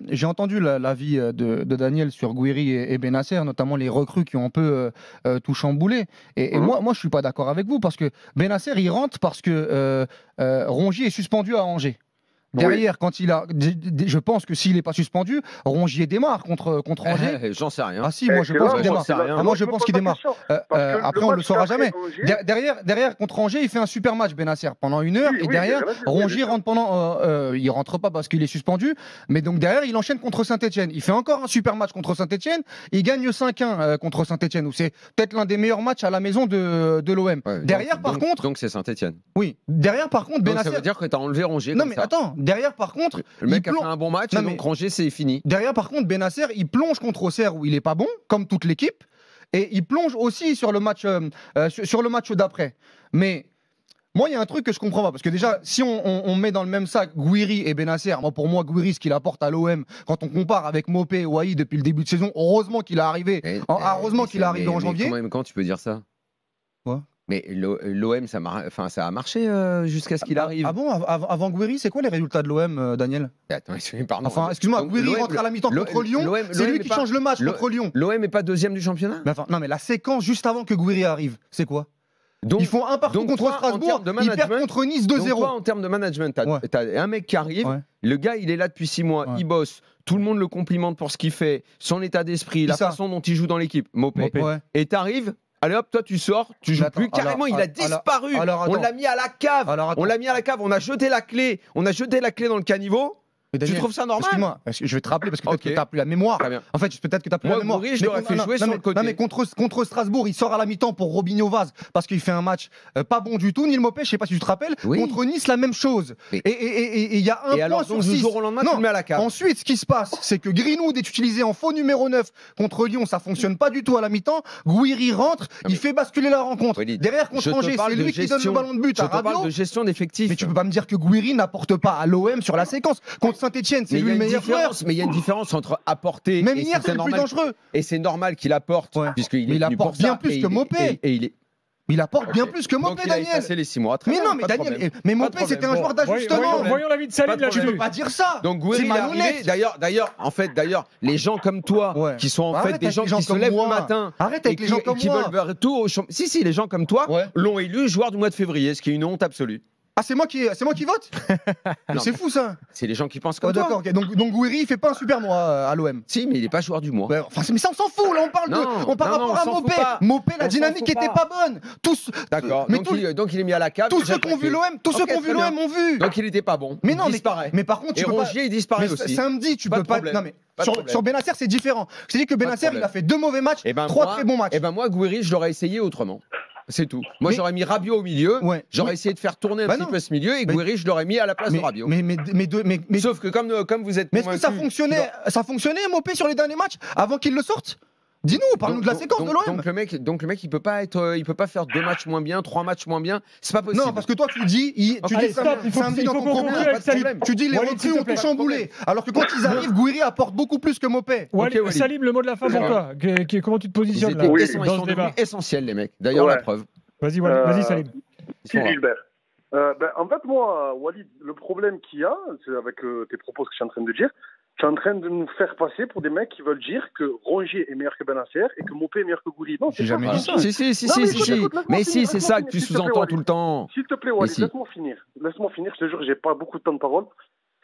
J'ai entendu l'avis de Daniel sur Gouiri et Bennacer, notamment les recrues qui ont un peu tout chamboulé. Et moi, je ne suis pas d'accord avec vous, parce que Bennacer, il rentre parce que Rongier est suspendu à Angers. Derrière, quand il a, je pense que s'il n'est pas suspendu, Rongier démarre contre Angers. J'en sais rien. Ah si, moi je pense qu'il démarre. Moi je pense qu'il démarre. Après, on ne le saura jamais. Derrière, contre Angers, il fait un super match, Bennacer, pendant 1 heure. Et derrière, Rongier rentre pendant. Il rentre pas parce qu'il est suspendu. Mais donc derrière, il enchaîne contre Saint-Etienne. Il fait encore un super match contre Saint-Etienne. Il gagne 5-1 contre Saint-Etienne, où c'est peut-être l'un des meilleurs matchs à la maison de l'OM. Derrière, par contre. Donc c'est Saint-Etienne. Oui. Derrière, par contre, Bennacer. Ça veut dire que tu as enlevé Rongier. Non, mais attends. Derrière, par contre, le mec a fait un bon match, donc Rongier, c'est fini. Derrière, par contre, Bennacer, il plonge contre Auxerre où il est pas bon, comme toute l'équipe, et il plonge aussi sur le match d'après. Mais moi, il y a un truc que je comprends pas, parce que déjà, si on met dans le même sac Gouiri et Bennacer, pour moi, Gouiri, ce qu'il apporte à l'OM, quand on compare avec Mopé et Wai depuis le début de saison, heureusement qu'il est arrivé. Heureusement qu'il est arrivé en janvier. Quand tu peux dire ça? Quoi? Mais l'OM, ça a marché jusqu'à ce qu'il arrive. Ah bon? Avant Gouiri, c'est quoi les résultats de l'OM, Daniel? Attends, pardon. Enfin, excuse-moi, Gouiri rentre à la mi-temps contre Lyon. C'est lui qui change le match contre Lyon. L'OM n'est pas deuxième du championnat? Non, mais la séquence juste avant que Gouiri arrive, c'est quoi? Ils font un partout contre Strasbourg, ils perdent contre Nice 2-0. Donc toi, en termes de management, t'as un mec qui arrive, le gars, il est là depuis 6 mois, il bosse, tout le monde le complimente pour ce qu'il fait, son état d'esprit, la façon dont il joue dans l'équipe, Mopé. Et t'arrives. Allez hop, toi tu sors, tu joues plus. Carrément, il a disparu. On l'a mis à la cave. On a jeté la clé. On a jeté la clé dans le caniveau. Daniel, tu trouves ça normal? Excuse-moi, je vais te rappeler parce que peut-être que tu n'as plus la mémoire. En fait, peut-être que tu n'as plus la mémoire. Je l'aurais fait jouer sur le côté. Non, mais contre Strasbourg, il sort à la mi-temps pour Robinho Vaz parce qu'il fait un match pas bon du tout. Neil Mopé, je ne sais pas si tu te rappelles. Contre Nice, la même chose. Et il y a un point alors, sur 6. Du jour au lendemain, tu le mets à la cave. Ensuite, ce qui se passe, c'est que Greenwood est utilisé en faux numéro 9 contre Lyon. Ça ne fonctionne pas du tout à la mi-temps. Gouiri rentre, il fait basculer la rencontre. Derrière, contre Angers, c'est lui qui donne le ballon de but à Rabiot. Je te parle de gestion d'effectifs. Mais tu ne peux pas me dire que Gouiri n'apporte pas à l'OM sur la séquence. Contre Saint-Etienne, c'est lui. Mais il y a une différence entre apporter et c'est normal. Et c'est normal qu'il apporte, puisqu'il apporte bien plus que Mopé. Il apporte bien plus que Mopé, Daniel. Il a passé les 6 mois. Mais non, mais Daniel, mais Mopé, c'était un joueur d'ajustement. Voyons l'avis de Salim là-dessus. Tu peux pas dire ça. Donc Gouiri est arrivé. D'ailleurs, les gens comme toi, qui sont en fait des gens qui se lèvent le matin, arrête avec les gens comme moi, qui veulent tout. Si, les gens comme toi l'ont élu joueur du mois de février, ce qui est une honte absolue. Ah, c'est moi qui vote. C'est fou ça. C'est les gens qui pensent comme toi. D'accord. Donc Gouiri, il fait pas un super mois à l'OM. Si, mais il est pas joueur du mois. Mais ça, on s'en fout. Là, on parle rapport à Mopé. Mopé, la dynamique était pas bonne. D'accord. Donc il est mis à la cave. Tous ceux qui ont vu l'OM, ont vu. Donc il était pas bon. Mais non, il disparaît. Mais par contre, et Rongier, il disparaît aussi. Samedi, tu peux pas. Non mais sur Bennacer, c'est différent. Je t'ai dit que Bennacer, il a fait 2 mauvais matchs, 3 très bons matchs. Et ben moi, Gouiri, je l'aurais essayé autrement. C'est tout. Moi, j'aurais mis Rabiot au milieu. J'aurais essayé de faire tourner un petit peu ce milieu et Gouiri, je l'aurais mis à la place de Rabiot. Mais sauf que comme vous êtes. Mais est-ce que ça fonctionnait, Mopé, sur les derniers matchs avant qu'il le sorte? Dis-nous, parle-nous de la séquence de l'OM. Donc le mec, il peut pas faire 2 matchs moins bien, 3 matchs moins bien. C'est pas possible. Non, parce que toi, tu dis samedi dans ton propos, tu dis les recrues ont tout chamboulé. Alors que quand ils arrivent, Gouiri apporte beaucoup plus que Mopé. Salim, le mot de la fin pour toi. Comment tu te positionnes là dans ce débat? Essentiels, les mecs. D'ailleurs, la preuve. Vas-y, Salim. Gilbert. En fait, moi, Walid, le problème qu'il y a, c'est avec tes propos, ce que je suis en train de dire, tu es en train de nous faire passer pour des mecs qui veulent dire que Rongier est meilleur que Bennacer et que Mopé est meilleur que Gouiri. Non, j'ai jamais dit ça. Si. Mais si, c'est ça que tu sous-entends tout le temps. S'il te plaît, Walid, laisse-moi finir. Je te jure, j'ai pas beaucoup de temps de parole.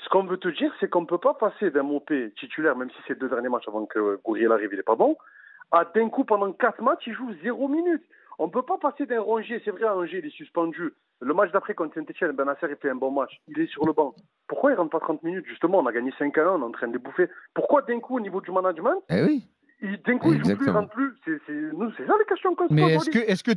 Ce qu'on veut te dire, c'est qu'on ne peut pas passer d'un Mopé titulaire, même si c'est 2 derniers matchs avant que Gouiri arrive, il n'est pas bon, à d'un coup, pendant 4 matchs, il joue 0 minutes. On ne peut pas passer d'un Rongier, c'est vrai, Rongier, il est suspendu. Le match d'après contre Saint-Etienne, Bennacer, il fait un bon match. Il est sur le banc. Pourquoi il ne rentre pas 30 minutes? Justement, on a gagné 5-1, on est en train de bouffer. Pourquoi d'un coup, au niveau du management, d'un coup, il joue plus, il rentre plus. C'est ça les questions qu'on se pose. Mais est-ce que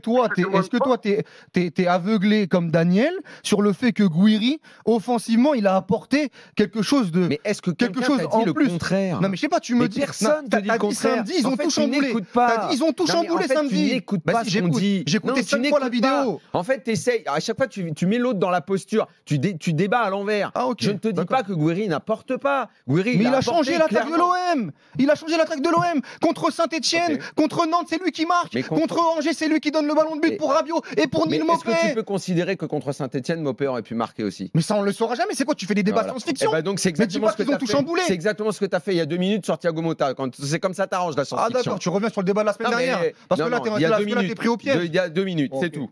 toi, t'es aveuglé comme Daniel sur le fait que Gouiri, offensivement, il a apporté quelque chose de. Mais est-ce que quelque chose en plus le contraire? Non, mais je sais pas, tu me dis. Personne te dit le contraire. Samedi, ils ont tout chamboulé. Ils ont tout chamboulé samedi. Tu n'écoutes pas ce qu'on dit. J'ai écouté 5 fois la vidéo. En fait, t'essayes. À chaque fois, tu mets l'autre dans la posture. Tu débats à l'envers. Je ne te dis pas que Gouiri n'apporte pas. Mais il a changé l'attaque de l'OM. Il a changé l'attaque de l'OM. Contre Saint-Etienne, contre Nantes, c'est lui qui marque. Contre Angers, c'est lui qui donne le ballon de but pour Rabiot et pour Neil Maupay. Est-ce que tu peux considérer que contre Saint-Etienne, Maupay aurait pu marquer aussi? Mais ça, on le saura jamais. C'est quoi? Tu fais des débats science-fiction? Donc c'est exactement ce que tu as fait. C'est exactement ce que tu as fait il y a 2 minutes sur Thiago Motta. C'est comme ça t'arrange la science-fiction. Ah d'accord, tu reviens sur le débat de la semaine dernière. Parce que là, t'es pris au piège. Il y a 2 minutes, c'est tout.